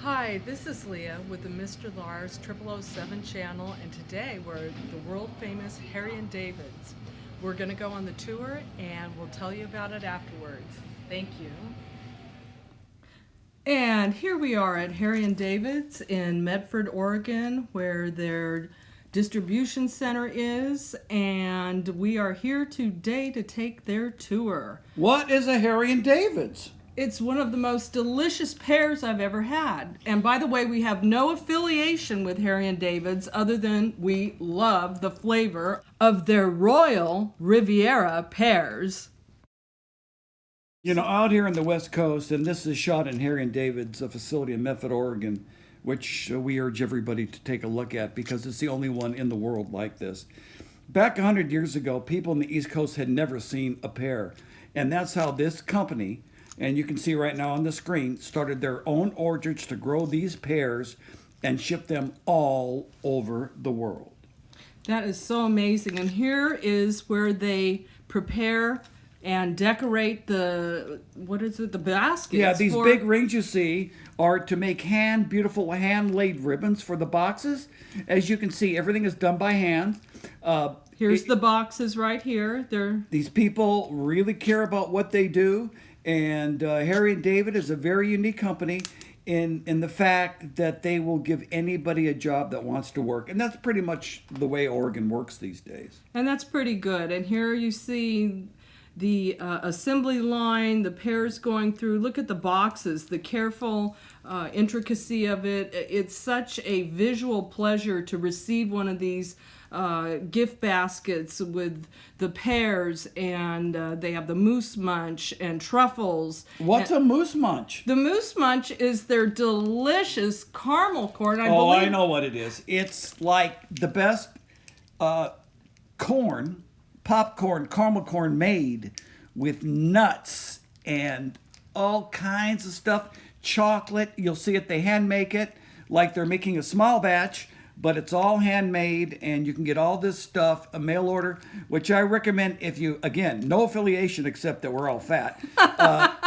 Hi, this is Leah with the Mr. Lars 0007 channel, and today we're at the world famous Harry and David's. We're going to go on the tour and we'll tell you about it afterwards. Thank you. And here we are at Harry and David's in Medford, Oregon, where their distribution center is, and we are here today to take their tour. What is a Harry and David's? It's one of the most delicious pears I've ever had. And by the way, we have no affiliation with Harry and David's other than we love the flavor of their Royal Riviera pears. You know, out here in the West Coast, and this is shot in Harry and David's, a facility in Medford, Oregon, which we urge everybody to take a look at because it's the only one in the world like this. Back 100 years ago, people in the East Coast had never seen a pear. And that's how this company, and you can see right now on the screen, started their own orchards to grow these pears and ship them all over the world. That is so amazing. And here is where they prepare and decorate the, what is it, the baskets. Yeah, these big rings you see are to make beautiful hand-laid ribbons for the boxes. As you can see, everything is done by hand. Here's the boxes right here. These people really care about what they do, and Harry and David is a very unique company in the fact that they will give anybody a job that wants to work, and that's pretty much the way Oregon works these days. And that's pretty good. And here you see the assembly line, the pears going through. Look at the boxes, the careful intricacy of it. It's such a visual pleasure to receive one of these gift baskets with the pears, and they have the moose munch and truffles. What's a moose munch? The moose munch is their delicious caramel corn. I believe. I know what it is. It's like the best corn, popcorn, caramel corn made with nuts and all kinds of stuff. Chocolate, you'll see it, they hand make it like they're making a small batch, but it's all handmade, and you can get all this stuff, a mail order, which I recommend if you, again, no affiliation except that we're all fat.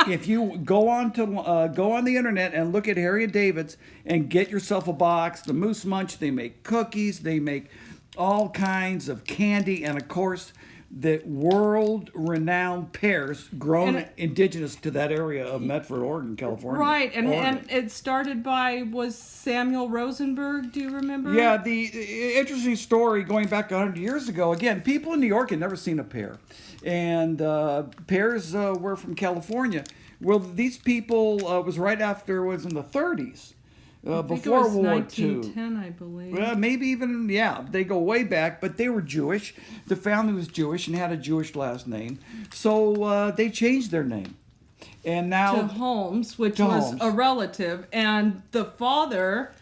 If you go on the internet and look at Harry and David's and get yourself a box, the Moose Munch, they make cookies, they make all kinds of candy, and of course, the world-renowned pears grown indigenous to that area of Medford, Oregon, California. Right, and it started by, was Samuel Rosenberg, do you remember? Yeah, the interesting story going back 100 years ago. Again, people in New York had never seen a pear. And pears were from California. Well, these people was right after, was in the 30s. Before World War II. 1910, I believe. Well, maybe even, yeah, they go way back, but they were Jewish. The family was Jewish and had a Jewish last name. So they changed their name. And now to Holmes, which was a relative. And the father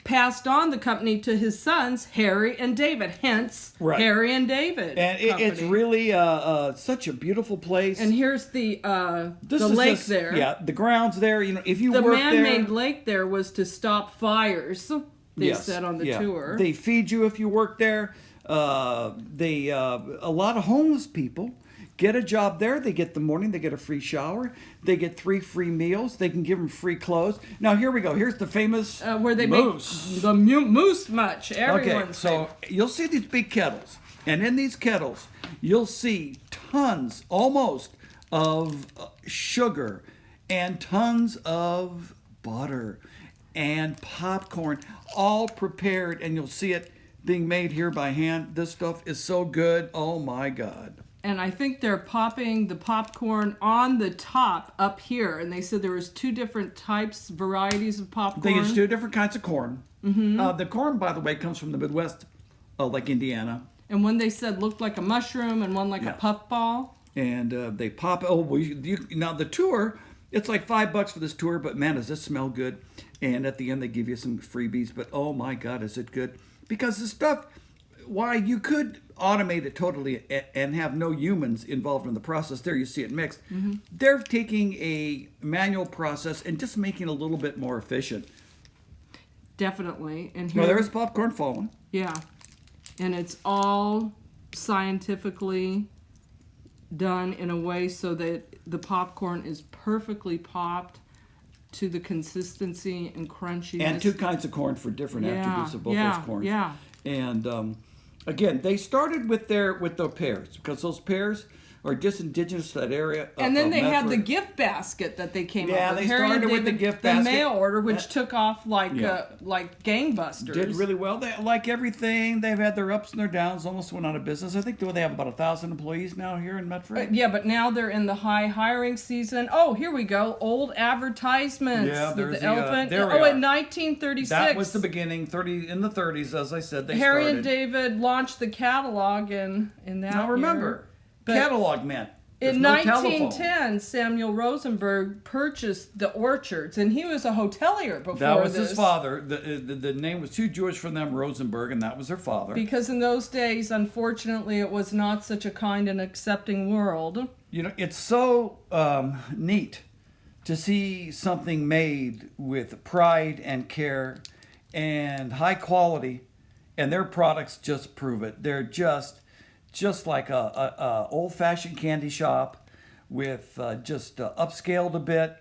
passed on the company to his sons, Harry and David. Hence, Harry and David. And it's really such a beautiful place. And here's the lake there. Yeah, the grounds there. You know, if you work there, the man-made lake there was to stop fires. They said on the tour. They feed you if you work there. A lot of homeless people get a job there. They get the morning. They get a free shower. They get 3 free meals. They can give them free clothes. Now, here we go. Here's the famous where they moose. Make the moose munch. Everyone's so you'll see these big kettles. And in these kettles, you'll see tons, almost, of sugar and tons of butter and popcorn, all prepared. And you'll see it being made here by hand. This stuff is so good. Oh, my God. And I think they're popping the popcorn on the top up here. And they said there was 2 different types, varieties of popcorn. They use 2 different kinds of corn. Mm-hmm. The corn, by the way, comes from the Midwest, like Indiana. And one they said looked like a mushroom and one like a puffball. And they pop. Now the tour, it's like $5 for this tour, but man, does this smell good. And at the end, they give you some freebies. But oh my God, is it good? Because the stuff, why you could automate it totally and have no humans involved in the process. There you see it mixed. Mm-hmm. They're taking a manual process and just making it a little bit more efficient. Definitely. And here, there's popcorn falling. Yeah. And it's all scientifically done in a way so that the popcorn is perfectly popped to the consistency and crunchiness. And two kinds of corn for different attributes of both those corns. Yeah. And again, they started with the pears, because those pears are just indigenous to that area. And then they had the Medford. gift basket that they came Yeah, up with. they Harry and started with the David, gift the basket. mail order, which took off like Yeah. gangbusters. Did really well. They, like everything, they've had their ups and their downs. Almost went out of business. I think they have about 1,000 employees now here in Medford. Yeah, but now they're in the high hiring season. Oh, here we go. Old advertisements. Yeah, with there's the the, elephant. there we oh, are. in 1936. That was the beginning. In the 30s, as I said, they Harry started. and David launched the catalog in that Now remember, year. But catalog meant there's in no 1910, telephone. Samuel Rosenberg purchased the orchards, and he was a hotelier before That was this. his father. The name was too Jewish for them, Rosenberg, and that was their father. Because in those days, unfortunately, it was not such a kind and accepting world. You know, it's so neat to see something made with pride and care and high quality, and their products just prove it. They're just like a old-fashioned candy shop with just upscaled a bit.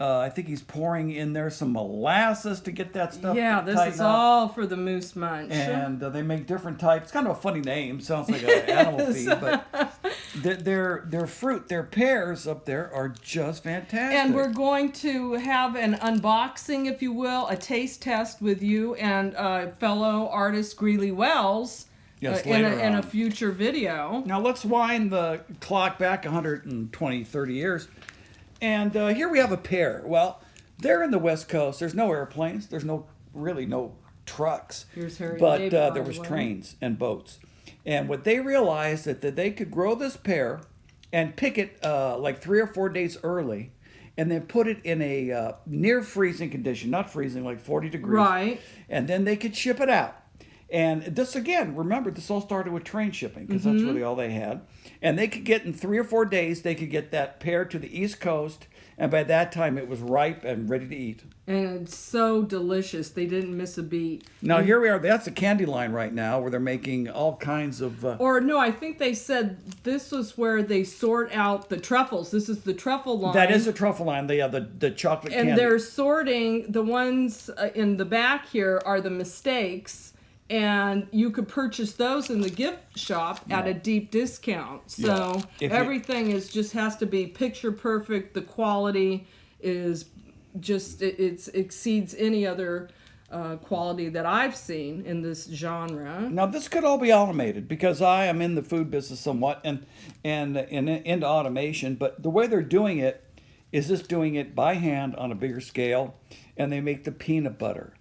I think he's pouring in there some molasses to get that stuff. Yeah, this tightened is up. all for the Moose Munch. And they make different types. Kind of a funny name. Sounds like an animal feed, but their fruit, their pears up there are just fantastic. And we're going to have an unboxing, if you will, a taste test with you and fellow artist Greeley Wells. Yes, in later a on. future video. Now let's wind the clock back 120, 30 years. And here we have a pear. Well, they're in the West Coast. There's no airplanes. There's really no trucks. Here's Harry and But David, by there the was way. trains and boats. And what they realized that they could grow this pear and pick it like 3 or 4 days early, and then put it in a near freezing condition, not freezing, like 40 degrees. Right. And then they could ship it out. And this, again, remember, this all started with train shipping, because that's really all they had. And they could get, in 3 or 4 days, they could get that pear to the East Coast, and by that time it was ripe and ready to eat. And it's so delicious. They didn't miss a beat. Now, here we are. That's a candy line right now, where they're making all kinds of... Or no, I think they said this was where they sort out the truffles. This is the truffle line. that is a truffle line. They have the chocolate And candy. they're sorting, the ones in the back here are the mistakes. And you could purchase those in the gift shop at a deep discount. So If you- everything has to be picture perfect. The quality is just, it exceeds any other quality that I've seen in this genre. Now, this could all be automated, because I am in the food business somewhat and into automation. But the way they're doing it is just doing it by hand on a bigger scale. And they make the peanut butter,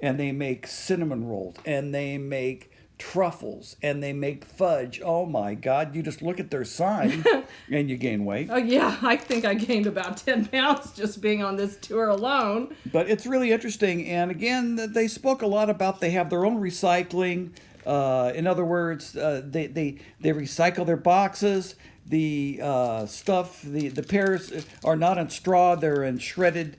and they make cinnamon rolls, and they make truffles, and they make fudge. Oh my God, you just look at their sign and you gain weight. Oh yeah, I think I gained about 10 pounds just being on this tour alone. But it's really interesting. And again, they spoke a lot about they have their own recycling. In other words, they recycle their boxes. The stuff, the pears are not in straw, they're in shredded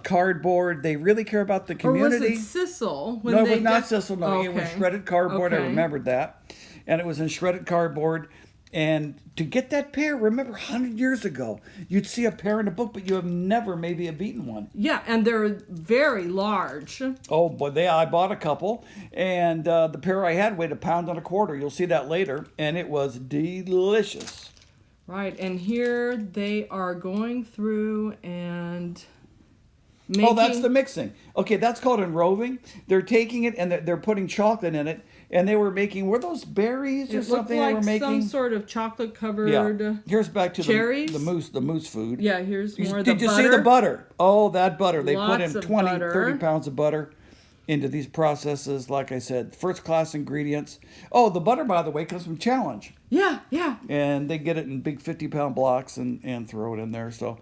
cardboard. They really care about the community. Or was it sisal? No, it was not sisal. No, it was Okay. shredded cardboard. I Okay. remembered that. And it was in shredded cardboard. And to get that pear, remember 100 years ago, you'd see a pear in a book, but you have never maybe have eaten one. Yeah, and they're very large. Oh, but I bought a couple, and the pear I had weighed 1.25 pounds. You'll see that later, and it was delicious. Right, and here they are going through and making... Oh, that's the mixing. Okay, that's called enroving. They're taking it and they're putting chocolate in it, and they were making, were those berries or It looked something they were like making? some sort of chocolate-covered... Yeah. Here's back to cherries? the moose food. Yeah, here's more of Did the you butter. see the butter? Oh, that butter. They put Lots in of 20, butter. 30 pounds of butter into these processes. Like I said, first-class ingredients. Oh, the butter, by the way, comes from Challenge. Yeah, yeah. And they get it in big 50-pound blocks and throw it in there. So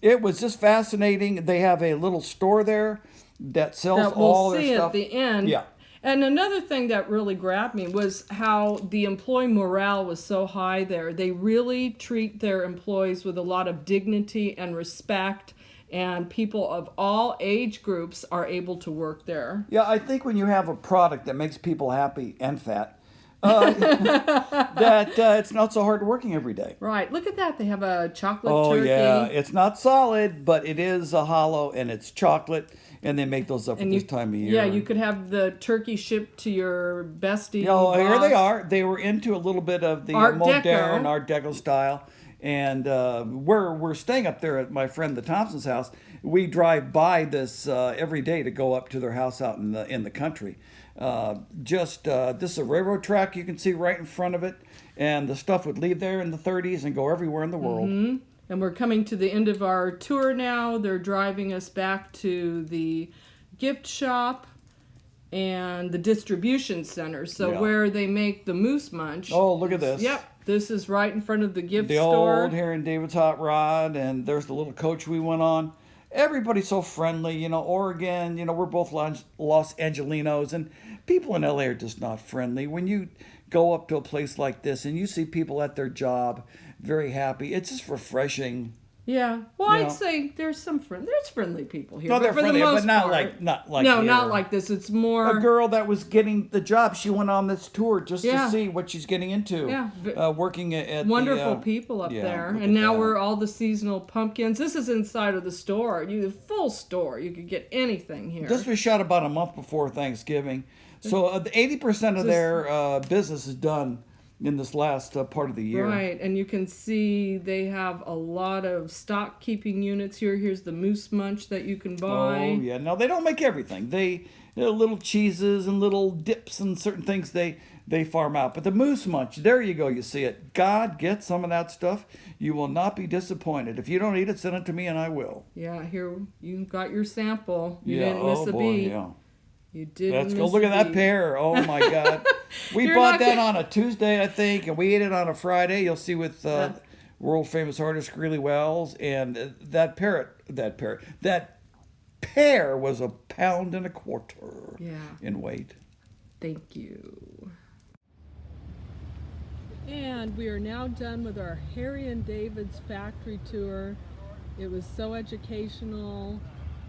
it was just fascinating. They have a little store there that sells That we'll all their see stuff. at the end. Yeah. And another thing that really grabbed me was how the employee morale was so high there. They really treat their employees with a lot of dignity and respect, and people of all age groups are able to work there. Yeah, I think when you have a product that makes people happy and fat, that it's not so hard working every day. Right. Look at that. They have a chocolate Oh turkey. yeah, it's not solid, but it is a hollow, and it's chocolate, and they make those up at this time of year. Yeah, you could have the turkey shipped to your bestie. Oh, here they boss. are. They were into a little bit of the Art modern Deco. Art Deco style, and we're staying up there at my friend the Thompson's house. We drive by this every day to go up to their house out in the country. This is a railroad track you can see right in front of it, and the stuff would leave there in the 30s and go everywhere in the world. Mm-hmm. And we're coming to the end of our tour now. They're driving us back to the gift shop and the distribution center. So Yeah. where they make the Moose Munch. Oh, look at this. Yep. This is right in front of the gift The store. old Harry and David's Hot Rod, and there's the little coach we went on. Everybody's so friendly, Oregon, we're both Los Angelinos, and people in LA are just not friendly. When you go up to a place like this and you see people at their job very happy, it's just refreshing. Yeah. Well, You know. I'd say there's friendly people here. No, they're for the friendly, but most not part- like No, here. not like this. It's more A girl that was getting the job, she went on this tour just Yeah. to see what she's getting into. Yeah. Working at wonderful the, people up yeah, there. look And at now that. we're all the seasonal pumpkins. This is inside of the store. The full store. You could get anything here. This was shot about a month before Thanksgiving. So 80% of their business is done in this last part of the year. Right, and you can see they have a lot of stock keeping units here. Here's the Moose Munch that you can buy. Oh, yeah. No, they don't make everything. Little cheeses and little dips and certain things they farm out. But the Moose Munch, there you go. You see it. God, get some of that stuff. You will not be disappointed. If you don't eat it, send it to me and I will. Yeah, here you got your sample. You Yeah, didn't miss a boy, beat. yeah. You didn't Let's go miss look a at that beat. pear. Oh my God. We You're bought not that gonna- on a Tuesday, I think, and we ate it on a Friday. You'll see with world famous artist Greeley Wells, and that pear was 1.25 pounds Yeah. in weight. Thank you. And we are now done with our Harry and David's factory tour. It was so educational.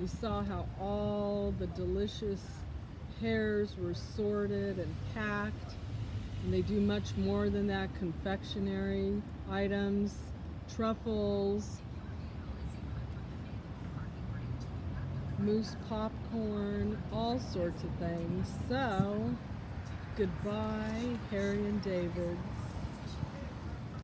You saw how all the delicious pears were sorted and packed. And they do much more than that. Confectionery items, truffles, moose popcorn, all sorts of things. So, goodbye, Harry and David's.